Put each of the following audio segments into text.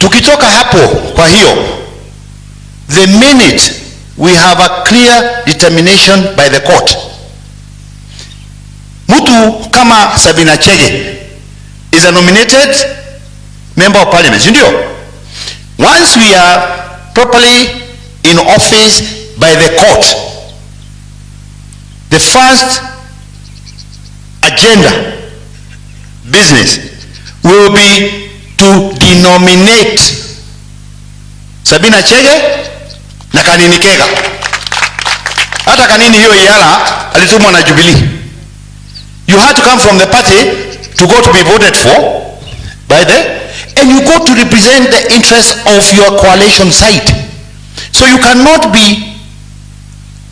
Tukitoka hapo, kwa hiyo, the minute we have a clear determination by the court, mtu kama Sabina Chege is a nominated member of parliament, ndio? Once we are properly in office by the court, the first agenda business will be to denominate Sabina Chege na Kanini Kega. Hata Kanini hiyo Yala alitumwa na Jubilee. You had to come from the party to go to be voted for by the, and you go to represent the interests of your coalition side. So you cannot be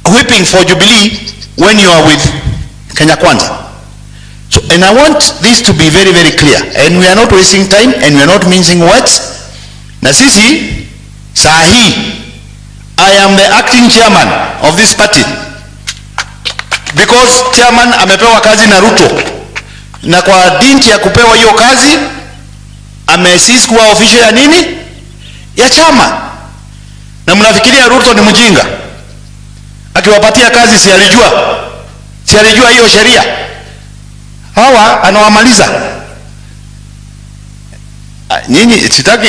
whipping for Jubilee when you are with Kenya Kwanza. So, and I want this to be very, very clear, and we are not wasting time and we are not mincing words. Na sisi sahi, I am the acting chairman of this party because chairman amepewa kazi na Ruto, na kwa dinti ya kupewa hiyo kazi amesisi kuwa official ya nini? Ya chama. Na mnafikiria Ruto ni mjinga? Akiwapatia kazi si alijua hiyo sheria? Hawa anawamaliza. Nyinyi sitaki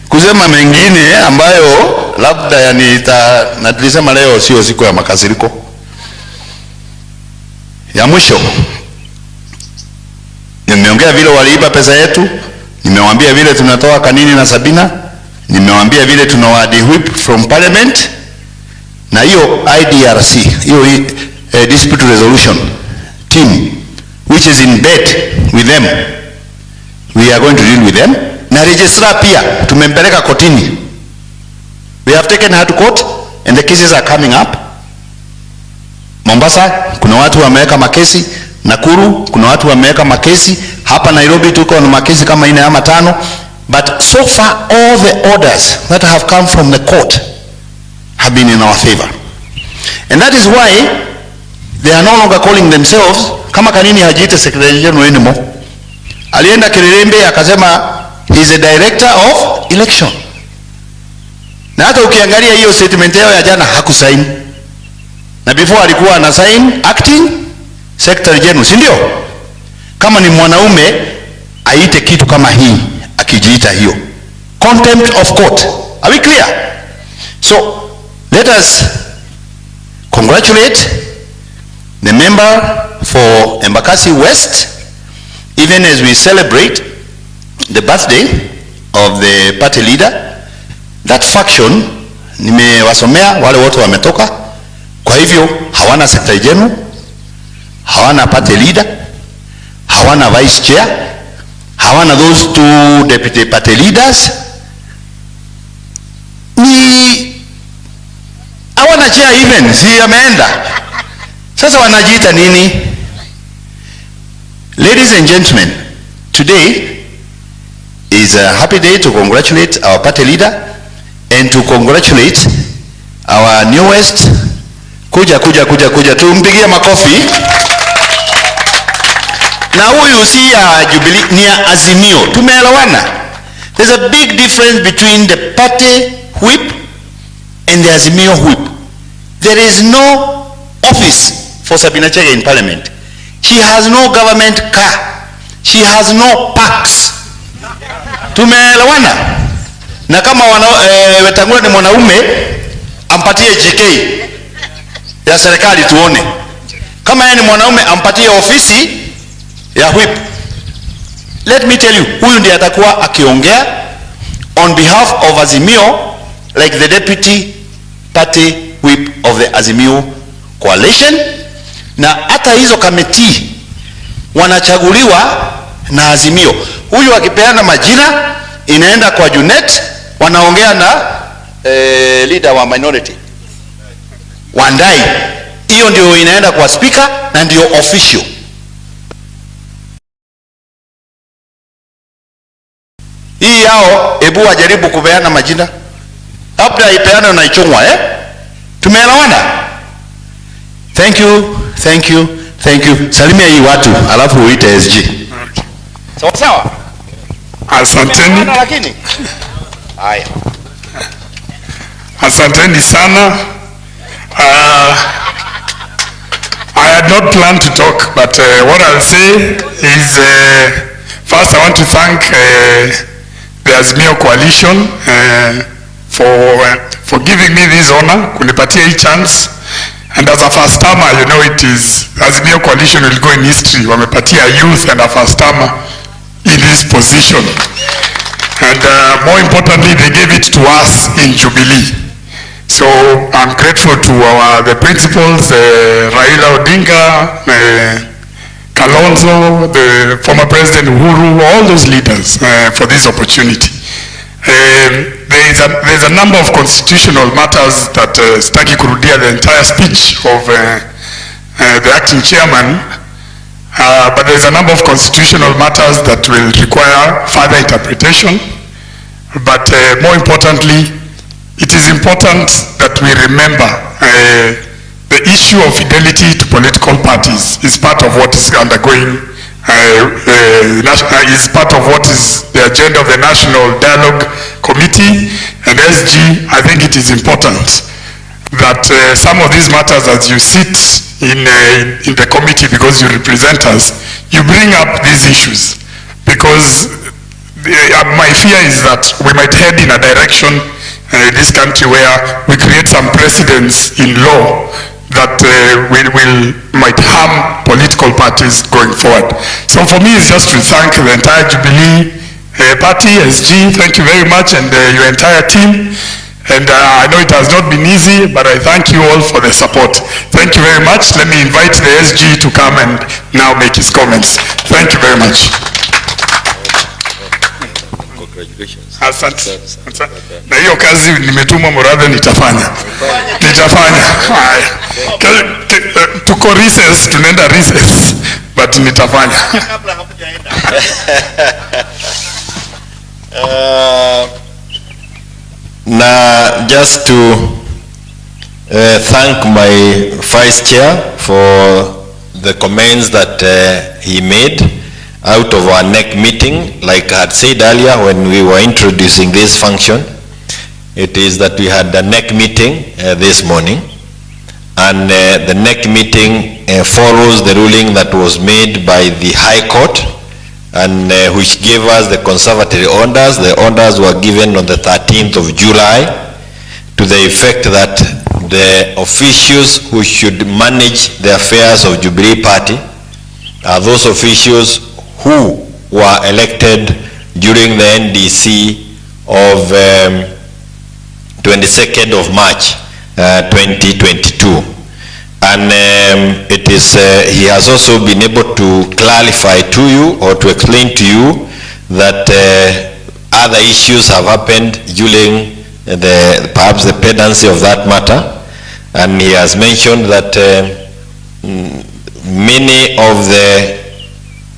kusema mengine ambayo labda yani na tulisema leo sio siku ya makasiriko. Ya mwisho, nimeongea vile waliiba pesa yetu, nimewaambia vile tunatoa Kanini na Sabina, nimewaambia vile tunawadi whip from parliament, na hiyo IDRC, hiyo dispute resolution team which is in bed with them, we are going to deal with them. Na registrar pia tumempeleka kotini. We have taken her to court and the cases are coming up. Mombasa kuna watu wameweka makesi, Nakuru kuna watu wameweka makesi, hapa Nairobi tuko na makesi kama 4 ama 5, but so far all the orders that have come from the court have been in our favor. And that is why they are no longer calling themselves, kama Kanini hajiita secretary general anymore. Alienda Kirerembe akasema he is a director of election. Na hata ukiangalia hiyo statement yao ya jana hakusaini. Na before alikuwa ana sign acting secretary general, si ndio? Kama ni mwanaume aite kitu kama hii akijiita hiyo. Contempt of court. Are we clear? So let us congratulate the member for Embakasi West, even as we celebrate the birthday of the party leader. That faction nimewasomea wale wote wametoka. Kwa hivyo hawana secretary general, hawana party leader, hawana vice chair, hawana those 2 deputy party leaders, ni hawana chair even, si ameenda. Sasa wanajiita nini? Ladies and gentlemen, today is a happy day to congratulate our party leader and to congratulate our newest. Kuja tumpigie makofi. Na huyu si ya Jubilee, ni ya Azimio. Tumeelewana? There's a big difference between the party whip and the Azimio whip. There is no office for Sabina Chege in parliament. She has no government car. She has no parks. Tumeelewana? Na kama Wetangula ni mwanaume, ampatie JK ya serikali tuone. Kama yeye ni mwanaume, ampatie ofisi ya whip. Let me tell you, huyu ndiye atakuwa akiongea on behalf of Azimio like the deputy party whip of the Azimio coalition. Na hata hizo kamiti wanachaguliwa na Azimio. Huyu akipeana majina inaenda kwa Junet, wanaongea na leader wa minority Wandai, hiyo ndio inaenda kwa speaker na ndio official. Hii yao ebu wajaribu kupeana majina, labda ipeana na ichungwa. Tumeelewana? Thank you. Salimia hii watu alafu uite SG. Sawa sawa? Asanteni. Lakini Haya. Asanteni sana. I had not planned to talk, but what I'll say is, first I want to thank the Azimio Coalition for giving me this honor, kunipatia hii chance. And as a first timer, you know, it is Azimio Coalition will go in history. Wamepatia youth and a first timer in this position. And more importantly, they gave it to us in Jubilee. So I'm grateful to the principals, Raila, ODINGA, Kalonzo, the former President Uhuru, all those leaders for this opportunity. There's a number of constitutional matters that sitaki kurudia the entire speech of the acting chairman, but there's a number of constitutional matters that will require further interpretation. But more importantly, it is important that we remember the issue of fidelity to political parties is part of what is undergoing, is part of what is the agenda of the National Dialogue Committee and SG. I think it is important that some of these matters, as you sit in the committee because you represent us, you bring up these issues, because my fear is that we might head in a direction in this country where we create some precedents in law that might harm political parties going forward. So for me, it's just to thank the entire Jubilee party, SG, thank you very much, and your entire team. And I know it has not been easy, but I thank you all for the support. Thank you very much. Let me invite the SG to come and now make his comments. Thank you very much. Congratulations. Asante. Na hiyo kazi nimetumwa Murathe nitafanya. Haya. Tuko recess, tunaenda recess, but nitafanya. Now, just to thank my vice chair for the comments that he made out of our NEC meeting. Like I had said earlier when we were introducing this function, it is that we had a NEC meeting this morning, and the NEC meeting follows the ruling that was made by the High Court, and which gave us the conservatory orders. The orders were given on the 13th of July to the effect that the officials who should manage the affairs of Jubilee Party are those officials who were elected during the NDC of 22nd of March 2022. And it is, he has also been able to clarify to you or to explain to you that other issues have happened during perhaps the pendency of that matter. And he has mentioned that many of the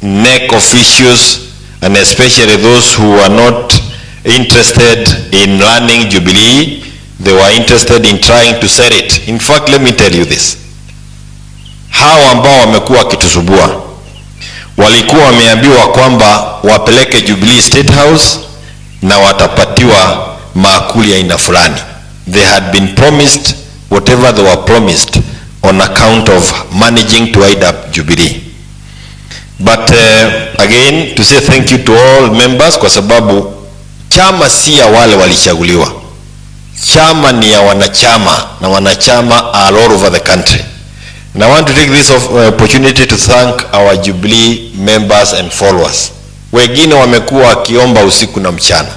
NEC officials, and especially those who are not interested in running Jubilee, they were interested in trying to sell it. In fact, let me tell you this. Hao ambao wamekuwa kitusubua walikuwa wameambiwa kwamba wapeleke Jubilee State House na watapatiwa maakuli ya aina fulani. They had been promised whatever they were promised on account of managing to wind up Jubilee. But again, to say thank you to all members, kwa sababu chama si ya wale walichaguliwa. Chama ni ya wanachama, na wanachama are all over the country. And I want to take this opportunity to thank our Jubilee members and followers. Wengine wamekuwa wakiomba usiku na mchana.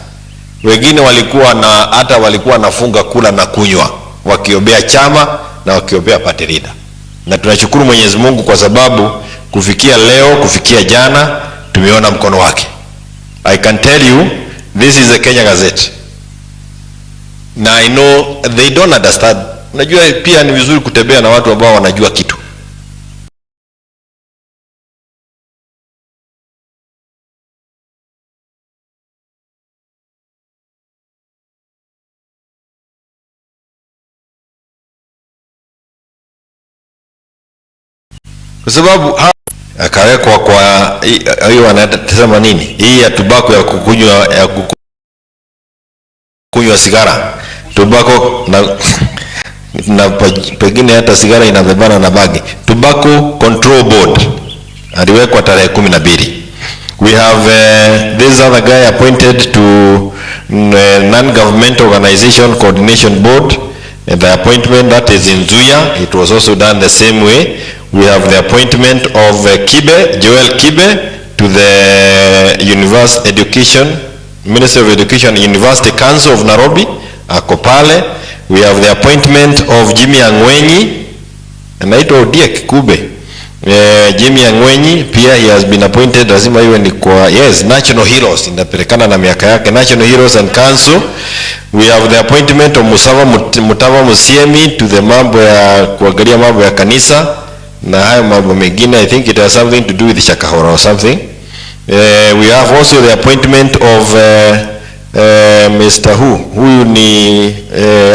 Wengine walikuwa na hata walikuwa nafunga kula na kunywa, wakiombea chama na wakiombea party leader. Na tunashukuru Mwenyezi Mungu kwa sababu kufikia leo, kufikia jana, tumeona mkono wake. I can tell you, this is a Kenya Gazette. Na I know they don't understand. Unajua pia ni vizuri kutembea na watu ambao wanajua kitu. Kwa sababu akawekwa kwa hiyo wanasema nini? Hii ya tobacco ya kukunywa ya kunywa sigara, tobacco na pengine hata sigara inabebana na bagi. Tobacco Control Board aliwekwa tarehe 12. We have this other guy appointed to non-government organization coordination board. The appointment that is in Zuya, it was also done the same way. We have the appointment of Joel Kibe to the Ministry of Education University Council of Nairobi, Akopale. We have the appointment of Jimmy Angwenyi, anaitwa Odiek Kube. Jimmy Angwenyi pia he has been appointed, lazima iwe ni kwa National Heroes, inapelekana na miaka yake, National Heroes and Council. We have the appointment of Mutava Musiemi to the mambo ya kuangalia mambo ya kanisa na hayo mambo mengine. I think it has something to do with Shakahora or something. We have also the appointment of Mr. Huyu ni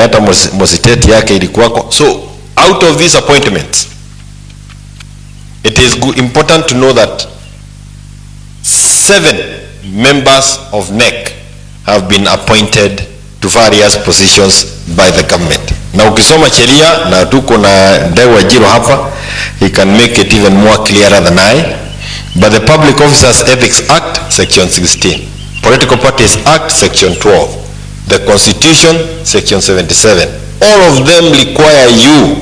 hata mositeti yake ilikuwako. So out of these appointments, it is important to know that 7 members of NEC have been appointed to various positions by the government. Na ukisoma sheria na tuko na Ndewa Jiro hapa, he can make it even more clearer than I. But the Public Officers Ethics Act, Section 16. Political Parties Act, Section 12. The Constitution, Section 77. All of them require you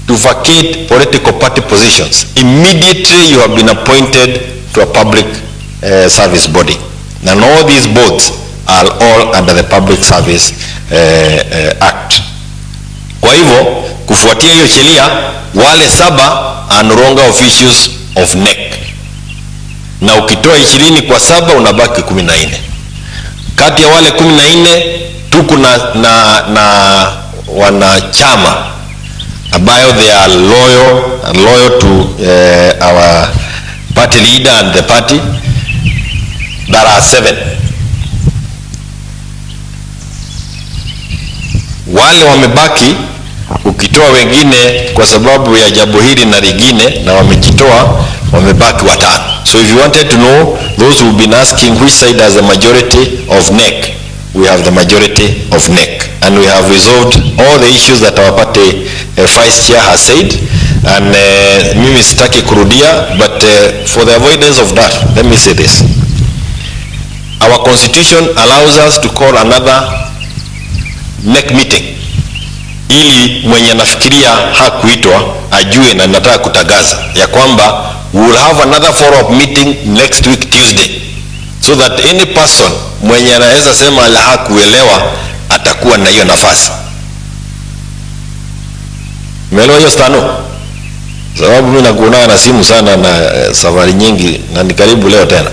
to vacate political party positions immediately you have been appointed to a public service body. And all these boards are all under the Public Service Act. Kwa hivyo, kufuatia hiyo sheria, wale 7 are no longer officials of NEC. Na ukitoa 20 kwa 7 unabaki 14. Kati ya wale 14 tuko na wanachama ambayo they are loyal to our party leader and the party. There are 7. Wale wamebaki, ukitoa wengine kwa sababu ya jambo hili na lingine na wamejitoa, wamebaki 5. So if you wanted to know those who have been asking which side has the majority of NEC, we have the majority of NEC, and we have resolved all the issues that our party vice chair has said. And mimi sitaki kurudia, but for the avoidance of that, let me say this. Our constitution allows us to call another NEC meeting, ili mwenye nafikiria hakuitwa ajue na nataka kutangaza ya kwamba we will have another follow-up meeting next week Tuesday, so that any person mwenye anaweza sema la hakuelewa atakuwa na hiyo nafasi. Melo hiyo stano, sababu mimi nakuona na simu sana na safari nyingi na ni karibu leo tena.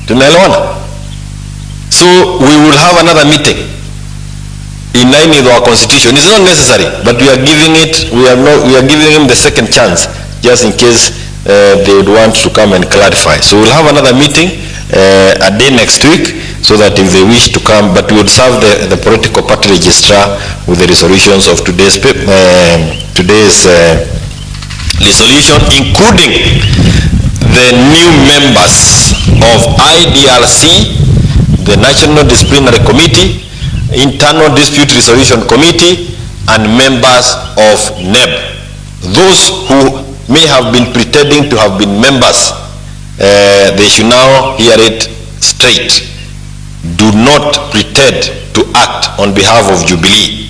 Tunaelewana? So we will have another meeting in line with our constitution. It's not necessary, but we are giving it. We are giving him the second chance, just in case they would want to come and clarify. So we'll have another meeting a day next week, so that if they wish to come, but we would serve the political party registrar with the resolutions of today's resolution, including the new members of IDRC, the National Disciplinary Committee, Internal Dispute Resolution Committee, and members of NEB. Those who may have been pretending to have been members, they should now hear it straight. Do not pretend to act on behalf of Jubilee.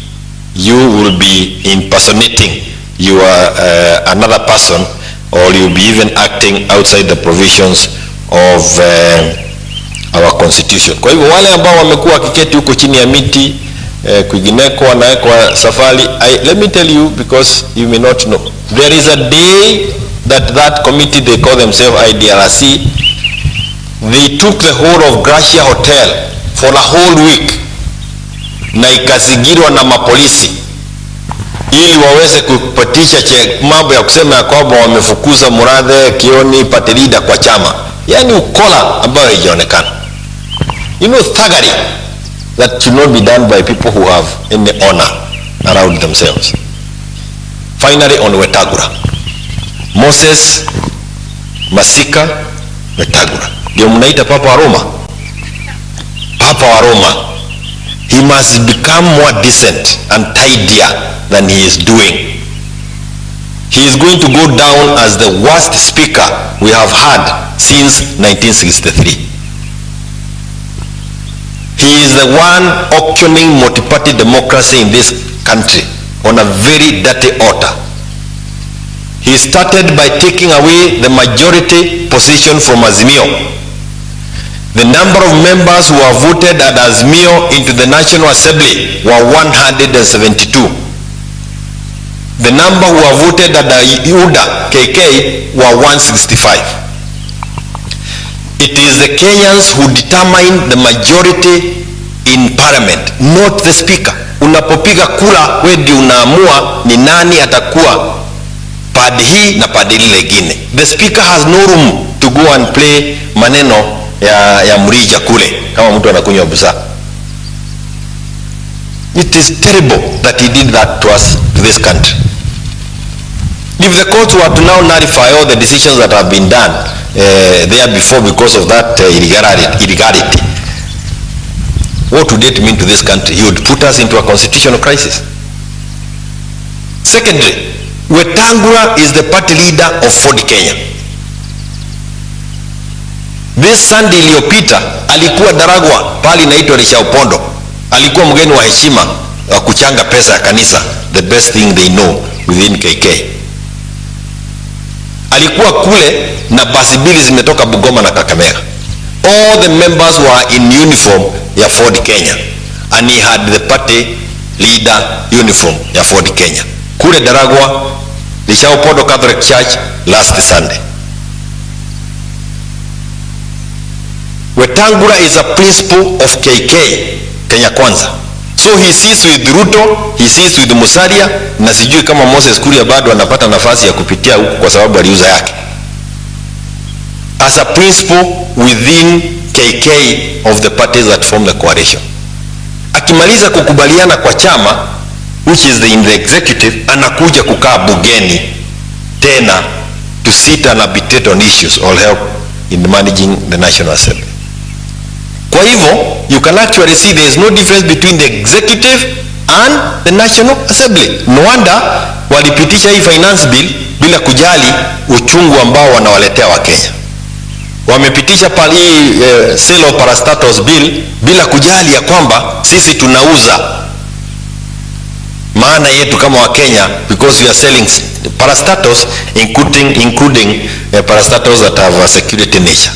You will be impersonating you are another person, or you'll be even acting outside the provisions of our constitution. Kwa hivyo wale ambao wamekuwa wakiketi huko chini ya miti kwingineko wanawekwa safari, let me tell you, because you may not know, there is a day that committee, they call themselves IDRC, they took the whole of Gracia Hotel for a whole week na ikazingirwa na mapolisi ili waweze kupatisha mambo ya kusema ya kwamba wamefukuza Murathe, Kioni, Patilida kwa chama. Yani ukola ambayo haijaonekana. You know, thuggery that should not be done by people who have any honor around themselves. Finally, on Wetangula, Moses Masika Wetangula, Ndio mnaita Papa wa Roma. Papa wa Roma. He must become more decent and tidier than he is doing. He is going to go down as the worst speaker we have had since 1963. He is the one auctioning multi-party democracy in this country on a very dirty altar. He started by taking away the majority position from Azimio. The number of members who have voted at Azimio into the National Assembly were 172. The number who have voted at the UDA KK were 165. It is the Kenyans who determine the majority in parliament, not the speaker. Unapopiga kura, wewe ndio unaamua ni nani atakuwa padi hii na padi lile lingine. The speaker has no room to go and play maneno ya mrija kule kama mtu anakunywa busa. It is terrible that he did that to us, to this country. If the courts were to now nullify all the decisions that have been done there before because of that illegality, what would it mean to this country? He would put us into a constitutional crisis. Secondly, Wetangula is the party leader of Ford Kenya. This Sunday iliyopita alikuwa Daragwa pali inaitwa Risha Upondo. Alikuwa mgeni wa heshima wa kuchanga pesa ya kanisa, the best thing they know within KK. Alikuwa kule na basi mbili zimetoka Bungoma na Kakamega. All the members were in uniform ya Ford Kenya, and he had the party leader uniform ya Ford Kenya. Kule Daragwa, Risha Upondo Catholic Church last Sunday. Wetangula is a principal of KK, Kenya Kwanza. So he sits with Ruto, he sits with Musalia, na sijui kama Moses Kuria bado anapata nafasi ya kupitia huku kwa sababu aliuza yake. As a principal within KK of the parties that form the coalition. Akimaliza kukubaliana kwa chama, which is in the executive, anakuja kukaa bungeni tena to sit and arbitrate on issues or help in managing the National Assembly. Kwa hivyo, you can actually see there is no difference between the executive and the National Assembly. No wonder walipitisha hii finance bill bila kujali uchungu ambao wanawaletea Wakenya. Wamepitisha hii sale of parastatus bill bila kujali ya kwamba sisi tunauza maana yetu kama Wakenya, because we are selling parastatus including parastatus that have a security nature.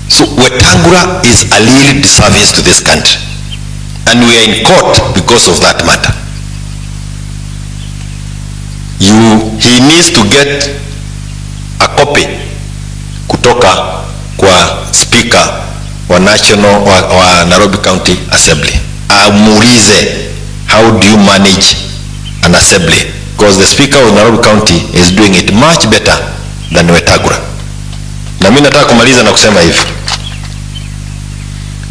So Wetangula is a real disservice to this country, and we are in court because of that matter. He needs to get a copy kutoka kwa speaker wa national wa Nairobi County Assembly. Amuulize, how do you manage an assembly? Because the speaker of Nairobi County is doing it much better than Wetangula. Na mimi nataka kumaliza na kusema hivi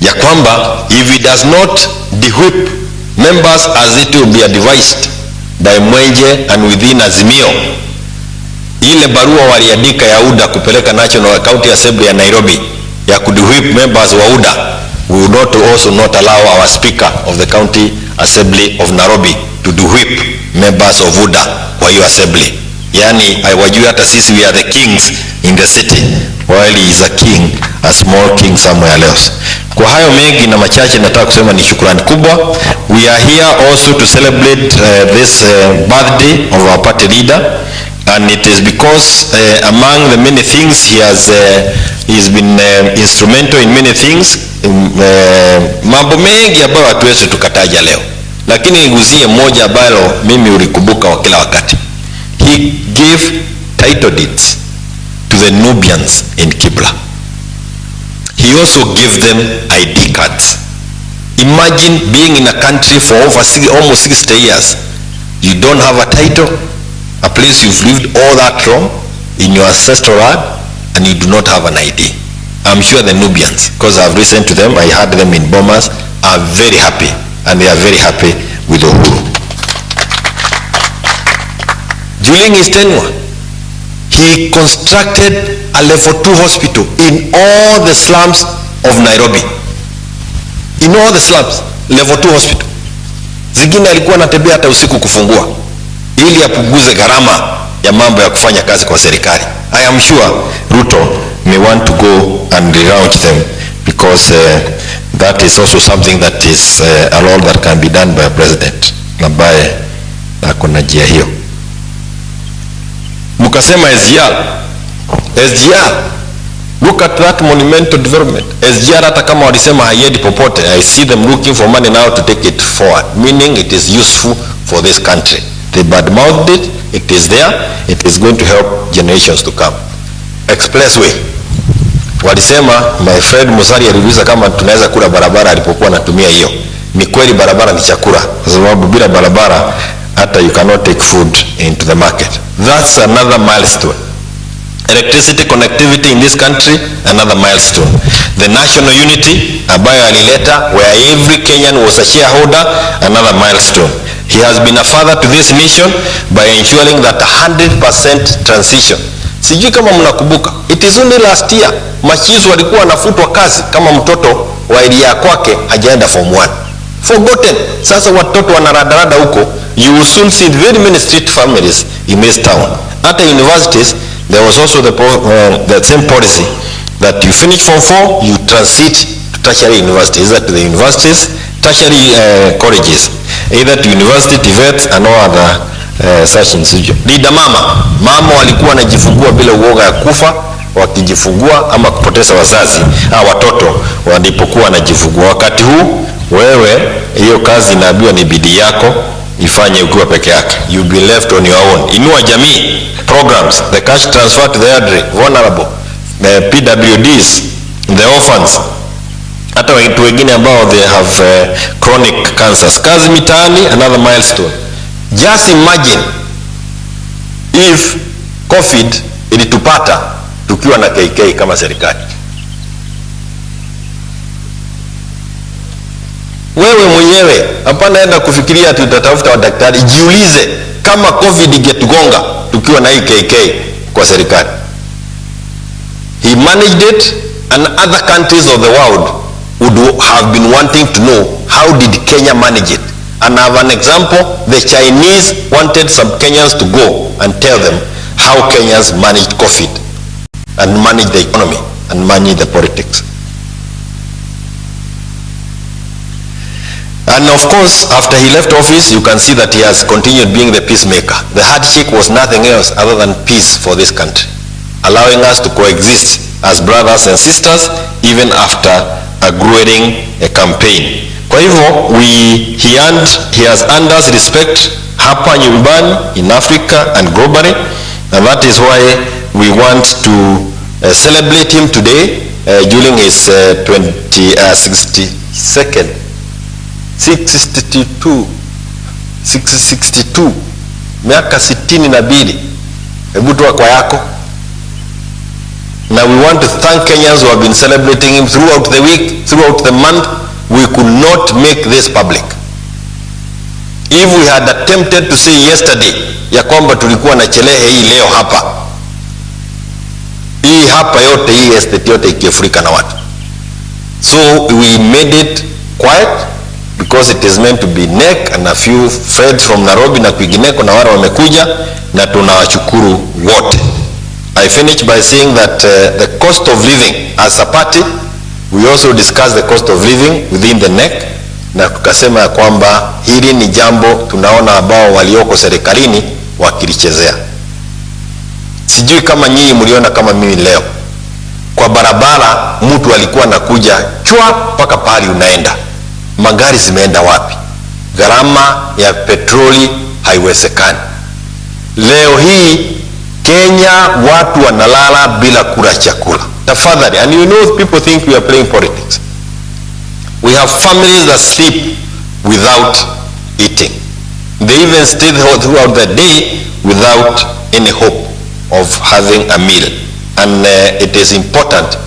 ya kwamba if he does not de-whip members as it will be advised by Mwenje and within Azimio, ile barua waliandika ya UDA kupeleka National County Assembly ya Nairobi ya kude-whip members wa UDA, we will not allow our speaker of the County Assembly of Nairobi to de-whip members of UDA kwa hiyo assembly. Yani wajua hata sisi we are the kings in the city while he is a king, a small king somewhere else. Kwa hayo mengi na machache nataka kusema ni shukrani kubwa. We are here also to celebrate this birthday of our party leader, and it is because among the many things he's been instrumental in many things. Mambo mengi ambayo hatuwezi tukataja leo, lakini niguzie moja ambalo mimi ulikumbuka wa kila wakati. He gave title deeds to the Nubians in Kibra. He also gave them ID cards. Imagine being in a country for almost 60 years. You don't have a title, a place you've lived all that long in your ancestral land, and you do not have an ID. I'm sure the Nubians, because I've listened to them, I heard them in Bomas, are very happy, and they are very happy with Uhuru. During his tenure, he constructed a level 2 hospital in all the slums of Nairobi. In all the slums, level 2 hospital. Zingine alikuwa anatembea hata usiku kufungua ili apunguze gharama ya mambo ya kufanya kazi kwa serikali. I am sure Ruto may want to go and relaunch them because that is also something that is a role that can be done by a president ambaye akona njia hiyo. Mukasema SGR, look at that monumental development. SGR hata kama walisema haiendi popote, I see them looking for money now to take it forward, meaning it is useful for this country. They badmouthed it, it is there, it is going to help generations to come. Expressway, walisema, my friend Musari aliuliza kama tunaweza kula barabara alipokuwa anatumia hiyo. Ni kweli barabara ni chakula, kwa sababu bila barabara hata you cannot take food into the market. That's another milestone. Electricity connectivity in this country, another milestone. The national unity ambayo alileta, where every Kenyan was a shareholder, another milestone. He has been a father to this nation by ensuring that 100% transition. Sijui kama mnakumbuka, it is only last year machizo walikuwa wanafutwa kazi kama mtoto wa area kwake hajaenda form 1. Forgotten. Sasa watoto wanaradharada huko. You will soon see very many street families in this town. At the universities, there was also the same policy that you finish form 4, you transit to tertiary universities, either to the universities, tertiary colleges, either to university, TVETs and all other such institutions. Leader mama walikuwa wanajifungua bila uoga ya kufa wakijifungua ama kupoteza wazazi watoto walipokuwa wanajifungua. Wakati huu wewe hiyo kazi inaambiwa ni bidii yako ifanye ukiwa peke yake. You'll be left on your own. Inua jamii programs, the cash transfer to the elderly, vulnerable, the PWDs, the orphans, hata watu wengine ambao they have chronic cancers. Kazi mitaani, another milestone. Just imagine if COVID ilitupata tukiwa na KK kama serikali. Wewe mwenyewe hapana enda kufikiria tutatafuta wadaktari, jiulize kama COVID ingetugonga tukiwa na hii KK kwa serikali. He managed it, and other countries of the world would have been wanting to know how did Kenya manage it. And I have an example, the Chinese wanted some Kenyans to go and tell them how Kenyans managed COVID and managed the economy and managed the politics. And of course, after he left office, you can see that he has continued being the peacemaker. The handshake was nothing else other than peace for this country, allowing us to coexist as brothers and sisters even after a grueling campaign. Kwa hivyo, he has earned us respect hapa nyumbani, in Africa and globally, and that is why we want to celebrate him today during his 62 miaka 62. Hebu toa kwa yako. Now we want to thank Kenyans who have been celebrating him throughout the week, throughout the month. We could not make this public. If we had attempted to say yesterday ya kwamba tulikuwa na chelehe hii leo hapa, hii hapa yote, hii estate yote ikifurika na watu. So we made it quiet because it is meant to be neck and a few friends from Nairobi na kwingineko na wale wamekuja, na tunawashukuru wote. I finish by saying that the cost of living as a party, we also discussed the cost of living within the NEC, na tukasema ya kwamba hili ni jambo tunaona ambao walioko serikalini wakilichezea. Sijui kama nyinyi mliona kama mimi leo. Kwa barabara mtu alikuwa anakuja chwa mpaka pali unaenda. Magari zimeenda wapi? Gharama ya petroli haiwezekani. Leo hii Kenya watu wanalala bila kula chakula. Tafadhali, and you know people think we are playing politics. We have families that sleep without eating. They even stay throughout the day without any hope of having a meal. And it is important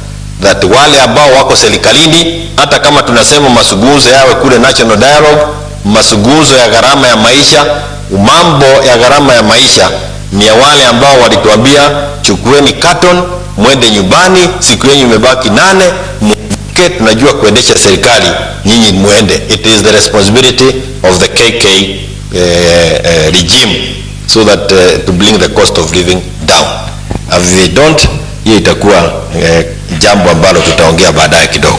that wale ambao wako serikalini, hata kama tunasema mazungumzo yawe kule national dialogue, mazungumzo ya gharama ya maisha, mambo ya gharama ya maisha ni ya wale ambao walituambia chukueni carton mwende nyumbani, siku yenu imebaki 8, mke tunajua kuendesha serikali, nyinyi muende. It is the responsibility of the KK regime so that to bring the cost of living down. If they don't, hiyo itakuwa jambo ambalo tutaongea baadaye kidogo.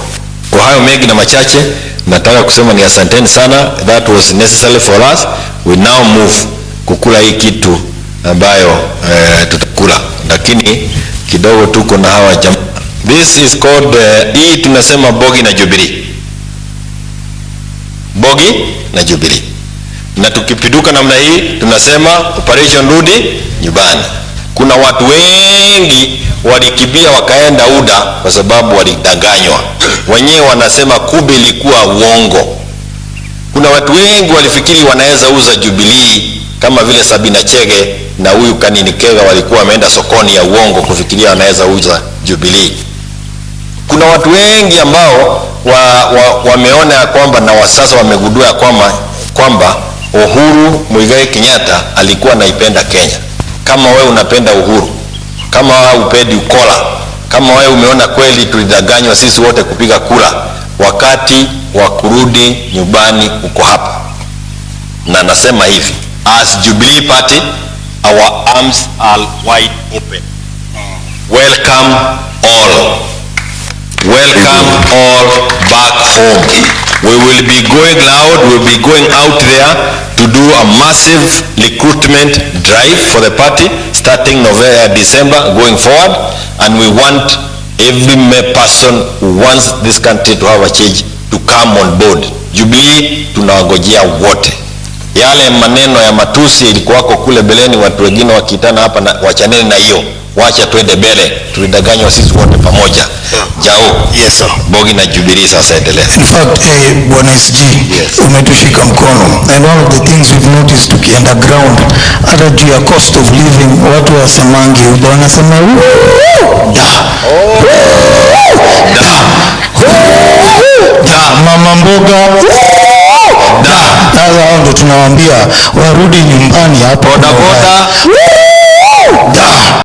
Kwa hayo mengi na machache nataka kusema ni asanteni sana. That was necessary for us. We now move kukula hii kitu ambayo tutakula, lakini kidogo tuko na hawa jamaa. This is called hii tunasema bogi na Jubilee. Bogi na Jubilee. Na tukipiduka namna hii tunasema operation rudi nyumbani. Kuna watu wengi walikibia wakaenda UDA kwa sababu walidanganywa. Wenyewe wanasema kumbe ilikuwa uongo. Kuna watu wengi walifikiri wanaweza uza Jubilee kama vile Sabina Chege na huyu Kanini Kega walikuwa wameenda sokoni ya uongo kufikiria wanaweza uza Jubilee. Kuna watu wengi ambao wameona kwamba na sasa wamegundua kwamba Uhuru Muigai Kenyatta alikuwa anaipenda Kenya. Kama wewe unapenda Uhuru, kama wewe upendi ukola, kama wewe umeona kweli tulidanganywa sisi wote kupiga kura, wakati wa kurudi nyumbani uko hapa. Na nasema hivi, as Jubilee Party, our arms are wide open. Welcome all. Welcome all back home. We will be going loud, we will be going out there to do a massive recruitment drive for the party starting November, December going forward, and we want every person who wants this country to have a change to come on board. Jubilee tunawangojea wote. Yale maneno ya matusi ilikuwako kule beleni, watu wengine wakitana hapa na wachaneni na hiyo. Wacha twende mbele, tulidanganywa sisi wote pamoja. Jao. Yes sir. Bogi na Jubilee sasa endelea. In fact, Bwana SG, umetushika mkono. And one of the things we've noticed tukienda ground, hata juu ya cost of living, watu wasemangi, wanasema mama mboga sasa ndo tunawaambia warudi nyumbani hapo. Boda boda